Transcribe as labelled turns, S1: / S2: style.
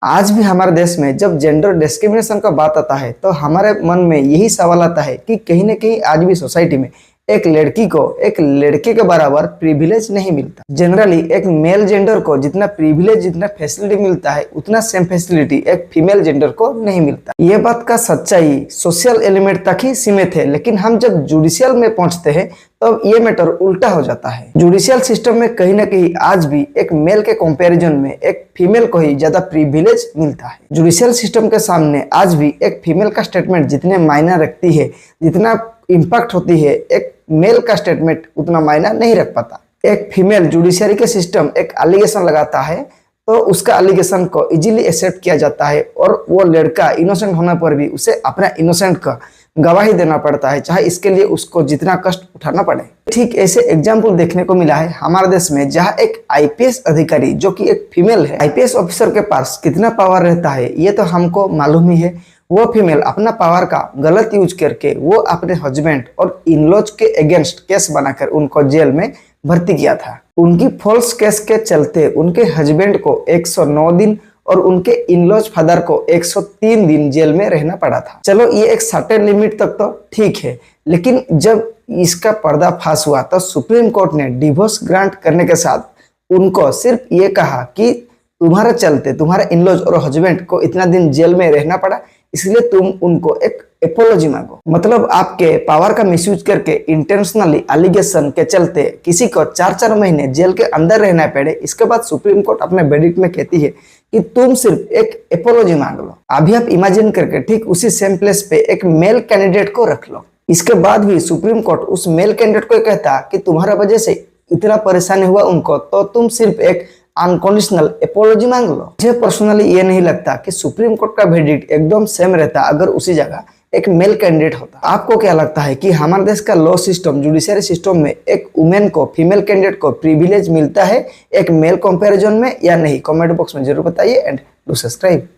S1: आज भी हमारे देश में जब जेंडर डिस्क्रिमिनेशन का बात आता है तो हमारे मन में यही सवाल आता है कि कहीं ना कहीं आज भी सोसाइटी में एक लड़की को एक लड़के के बराबर प्रिविलेज नहीं मिलता। जनरली एक मेल जेंडर को जितना प्रिविलेज जितना फैसिलिटी मिलता है उतना सेम फैसिलिटी एक फीमेल जेंडर को नहीं मिलता। ये बात का सच्चाई सोशल एलिमेंट तक ही सीमित है, लेकिन हम जब जुडिशियल में पहुंचते हैं तब ये मैटर उल्टा हो जाता है। जुडिशियल सिस्टम में कहीं ना कहीं आज भी एक मेल के कंपैरिजन में एक फीमेल को ही ज्यादा प्रिविलेज मिलता है। जुडिशियल सिस्टम के सामने आज भी एक फीमेल का स्टेटमेंट जितने मायना रखती है, जितना इम्पैक्ट होती है, एक मेल का स्टेटमेंट उतना मायना नहीं रख पाता। एक फीमेल जुडिशरी के सिस्टम एक एलिगेशन लगाता है तो उसका एलिगेशन को इजीली एक्सेप्ट किया जाता है और वो लड़का इनोसेंट होने पर भी उसे अपना इनोसेंट का गवाही देना पड़ता है, चाहे इसके लिए उसको जितना कष्ट उठाना पड़े। ठीक ऐसे एग्जाम्पल देखने को मिला है हमारे देश में, जहाँ एक आईपीएस अधिकारी जो कि एक फीमेल है, आईपीएस ऑफिसर के पास कितना पावर रहता है ये तो हमको मालूम ही है। वो फीमेल अपना पावर का गलत यूज करके वो अपने हस्बैंड और इनलॉज के अगेंस्ट केस बनाकर उनको जेल में भर्ती किया था। उनकी फॉल्स केस के चलते उनके हस्बैंड को 109 दिन और उनके इनलॉज फादर को 103 दिन जेल में रहना पड़ा था। चलो ये एक सर्टेन लिमिट तक तो ठीक है, लेकिन जब इसका पर्दाफाश हुआ तो सुप्रीम कोर्ट ने डिवोर्स ग्रांट करने के साथ उनको सिर्फ ये कहा कि तुम्हारे चलते तुम्हारे इनलॉज और हस्बैंड को इतना दिन जेल में रहना पड़ा, इसलिए तुम उनको एक एपोलॉजी मांगो। मतलब आपके पावर का मिसयूज करके इंटेंशनली एलिगेशन के चलते किसी को 4-4 महीने जेल के अंदर रहना पड़े। इसके बाद सुप्रीम कोर्ट अपने वर्डिक्ट में कहती है कि तुम सिर्फ एक एपोलॉजी मांग लो। अभी आप इमेजिन करके ठीक उसी सेम प्लेस पे एक मेल कैंडिडेट को रख लो। इसके बाद भी सुप्रीम कोर्ट उस मेल कैंडिडेट को कहता कि तुम्हारा वजह से इतना परेशानी हुआ उनको, तो तुम सिर्फ एक अनकंडीशनल एपोलॉजी मांग लो। मुझे पर्सनली ये नहीं लगता कि सुप्रीम कोर्ट का वर्डिक्ट एकदम सेम रहता अगर उसी जगह एक मेल कैंडिडेट होता। आपको क्या लगता है कि हमारे देश का लॉ सिस्टम जुडिशरी सिस्टम में एक वुमेन को फीमेल कैंडिडेट को प्रिविलेज मिलता है एक मेल कंपैरिजन में या नहीं? कमेंट बॉक्स में जरूर बताइए एंड डू सब्सक्राइब।